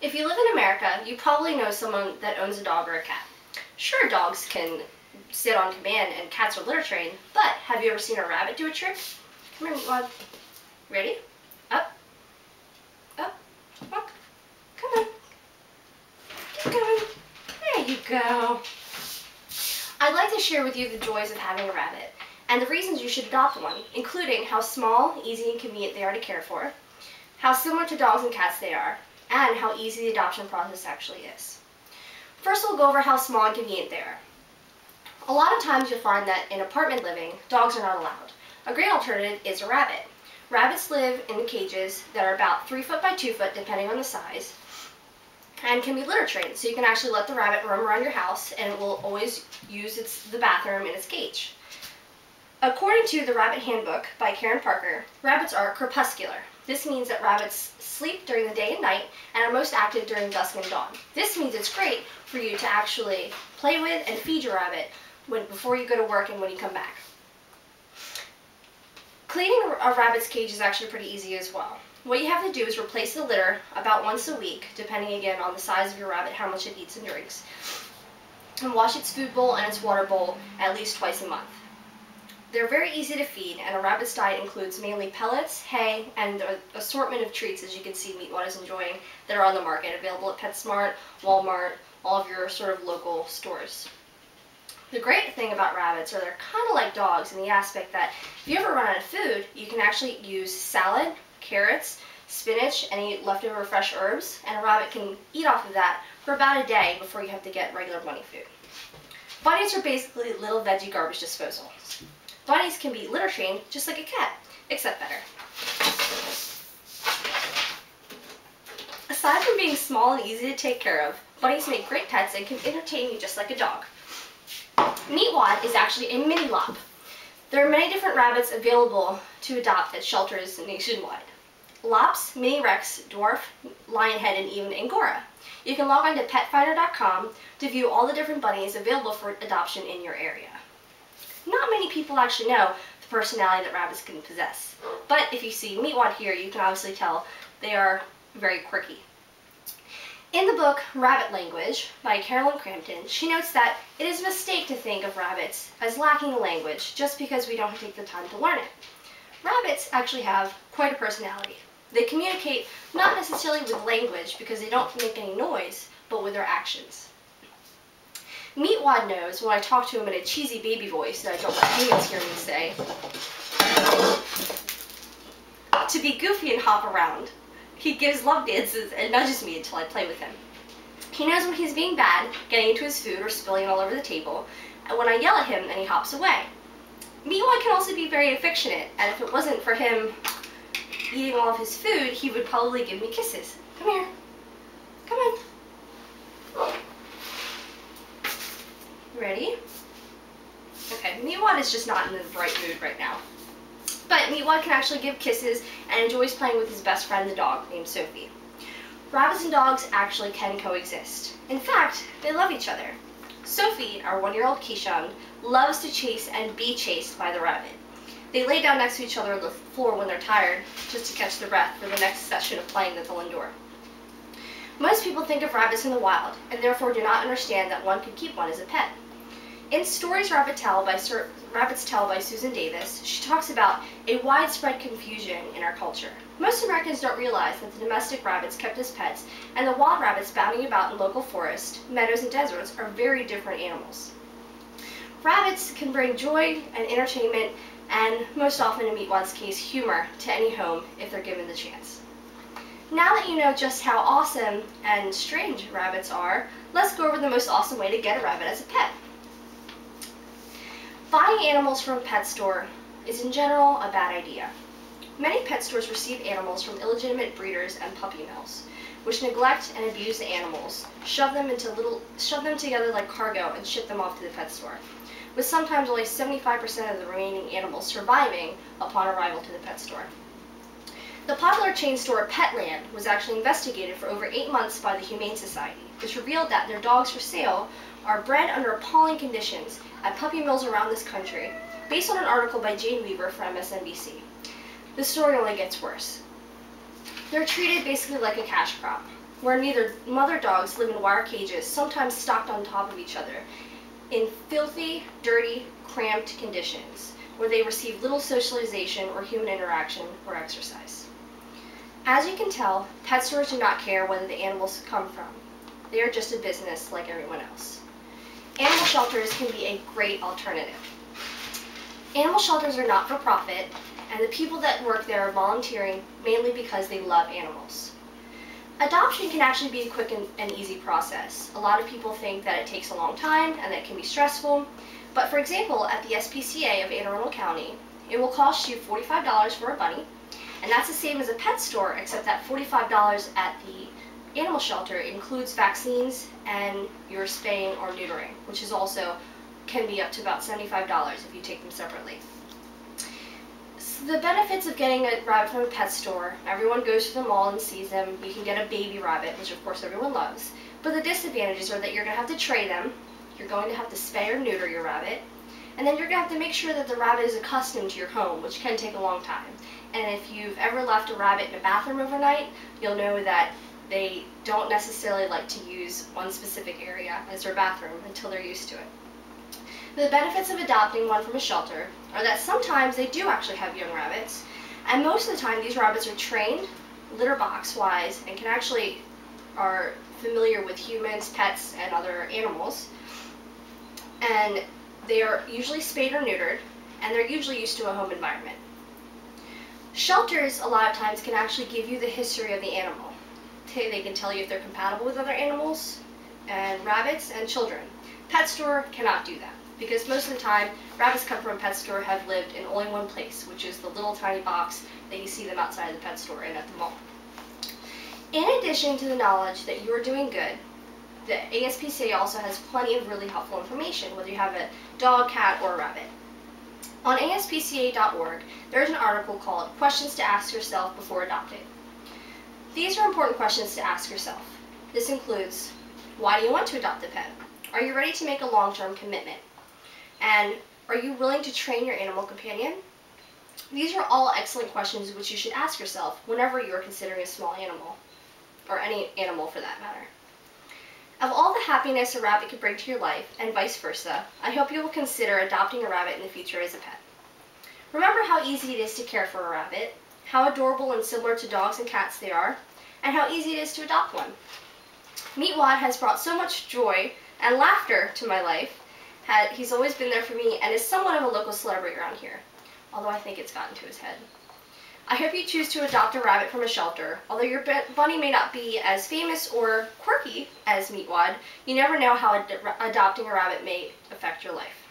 If you live in America, you probably know someone that owns a dog or a cat. Sure, dogs can sit on command and cats are litter trained, but have you ever seen a rabbit do a trick? Come here, Meatwad. Ready? Up. Up. Walk. Come on. Keep going. There you go. I'd like to share with you the joys of having a rabbit and the reasons you should adopt one, including how small, easy, and convenient they are to care for, how similar to dogs and cats they are, and how easy the adoption process actually is. First, we'll go over how small and convenient they are. A lot of times you'll find that in apartment living, dogs are not allowed. A great alternative is a rabbit. Rabbits live in cages that are about 3 foot by 2 foot, depending on the size, and can be litter trained, so you can actually let the rabbit roam around your house and it will always use the bathroom in its cage. According to the Rabbit Handbook by Karen Parker, rabbits are crepuscular. This means that rabbits sleep during the day and night and are most active during dusk and dawn. This means it's great for you to actually play with and feed your rabbit before you go to work and when you come back. Cleaning a rabbit's cage is actually pretty easy as well. What you have to do is replace the litter about once a week, depending again on the size of your rabbit, how much it eats and drinks, and wash its food bowl and its water bowl at least twice a month. They're very easy to feed, and a rabbit's diet includes mainly pellets, hay, and an assortment of treats, as you can see Meatwad is enjoying, that are on the market, available at PetSmart, Walmart, all of your sort of local stores. The great thing about rabbits are they're kind of like dogs in the aspect that if you ever run out of food, you can actually use salad, carrots, spinach, any leftover fresh herbs, and a rabbit can eat off of that for about a day before you have to get regular bunny food. Bunnies are basically little veggie garbage disposal. Bunnies can be litter trained just like a cat, except better. Aside from being small and easy to take care of, bunnies make great pets and can entertain you just like a dog. Meatwad is actually a mini lop. There are many different rabbits available to adopt at shelters nationwide. Lops, mini rex, dwarf, lionhead, and even angora. You can log on to petfinder.com to view all the different bunnies available for adoption in your area. Not many people actually know the personality that rabbits can possess, but if you see Meatwad here, you can obviously tell they are very quirky. In the book Rabbit Language by Carolyn Crampton, she notes that it is a mistake to think of rabbits as lacking a language just because we don't take the time to learn it. Rabbits actually have quite a personality. They communicate not necessarily with language because they don't make any noise, but with their actions. Meatwad knows when I talk to him in a cheesy baby voice that I don't let humans hear me say, to be goofy and hop around. He gives love dances and nudges me until I play with him. He knows when he's being bad, getting into his food or spilling it all over the table, and when I yell at him, then he hops away. Meatwad can also be very affectionate, and if it wasn't for him eating all of his food, he would probably give me kisses. Come here. Come on. Ready? Okay, Meatwad is just not in the right mood right now. But Meatwad can actually give kisses and enjoys playing with his best friend, the dog, named Sophie. Rabbits and dogs actually can coexist. In fact, they love each other. Sophie, our 1-year-old Keyshawn, loves to chase and be chased by the rabbit. They lay down next to each other on the floor when they're tired, just to catch their breath for the next session of playing that they'll endure. Most people think of rabbits in the wild, and therefore do not understand that one could keep one as a pet. In Stories Rabbits Tell by Susan Davis, she talks about a widespread confusion in our culture. Most Americans don't realize that the domestic rabbits kept as pets and the wild rabbits bounding about in local forests, meadows, and deserts are very different animals. Rabbits can bring joy and entertainment and, most often in Meatwad's case, humor to any home if they're given the chance. Now that you know just how awesome and strange rabbits are, let's go over the most awesome way to get a rabbit as a pet. Buying animals from a pet store is in general a bad idea. Many pet stores receive animals from illegitimate breeders and puppy mills, which neglect and abuse the animals, shove them together like cargo and ship them off to the pet store, with sometimes only 75% of the remaining animals surviving upon arrival to the pet store. The popular chain store Petland was actually investigated for over 8 months by the Humane Society, which revealed that their dogs for sale are bred under appalling conditions at puppy mills around this country, based on an article by Jane Weaver for MSNBC. The story only gets worse. They're treated basically like a cash crop. where neither mother dogs live in wire cages, sometimes stacked on top of each other, in filthy, dirty, cramped conditions, where they receive little socialization or human interaction or exercise. As you can tell, pet stores do not care whether the animals come from. They are just a business like everyone else. Animal shelters can be a great alternative. Animal shelters are not for profit, and the people that work there are volunteering mainly because they love animals. Adoption can actually be a quick and easy process. A lot of people think that it takes a long time and that it can be stressful, but for example, at the SPCA of Anne Arundel County, it will cost you $45 for a bunny, and that's the same as a pet store, except that $45 at the animal shelter includes vaccines and your spaying or neutering, which is also can be up to about $75 if you take them separately. So the benefits of getting a rabbit from a pet store: everyone goes to the mall and sees them. You can get a baby rabbit, which of course everyone loves. But the disadvantages are that you're going to have to tray them, you're going to have to spay or neuter your rabbit, and then you're going to have to make sure that the rabbit is accustomed to your home, which can take a long time. And if you've ever left a rabbit in a bathroom overnight, you'll know that they don't necessarily like to use one specific area as their bathroom until they're used to it. The benefits of adopting one from a shelter are that sometimes they do actually have young rabbits, and most of the time these rabbits are trained, litter box wise, and are familiar with humans, pets, and other animals. And they are usually spayed or neutered, and they're usually used to a home environment. Shelters a lot of times can actually give you the history of the animal. They can tell you if they're compatible with other animals, and rabbits, and children. Pet store cannot do that, because most of the time, rabbits come from a pet store have lived in only one place, which is the little tiny box that you see them outside the pet store and at the mall. In addition to the knowledge that you are doing good, the ASPCA also has plenty of really helpful information, whether you have a dog, cat, or a rabbit. On aspca.org, there's an article called Questions to Ask Yourself Before Adopting. These are important questions to ask yourself. This includes, why do you want to adopt a pet? Are you ready to make a long-term commitment? And are you willing to train your animal companion? These are all excellent questions which you should ask yourself whenever you are considering a small animal, or any animal for that matter. Of all the happiness a rabbit could bring to your life, and vice versa, I hope you will consider adopting a rabbit in the future as a pet. Remember how easy it is to care for a rabbit, how adorable and similar to dogs and cats they are, and how easy it is to adopt one. Meatwad has brought so much joy and laughter to my life. He's always been there for me and is somewhat of a local celebrity around here, although I think it's gotten to his head. I hope you choose to adopt a rabbit from a shelter. Although your bunny may not be as famous or quirky as Meatwad, you never know how adopting a rabbit may affect your life.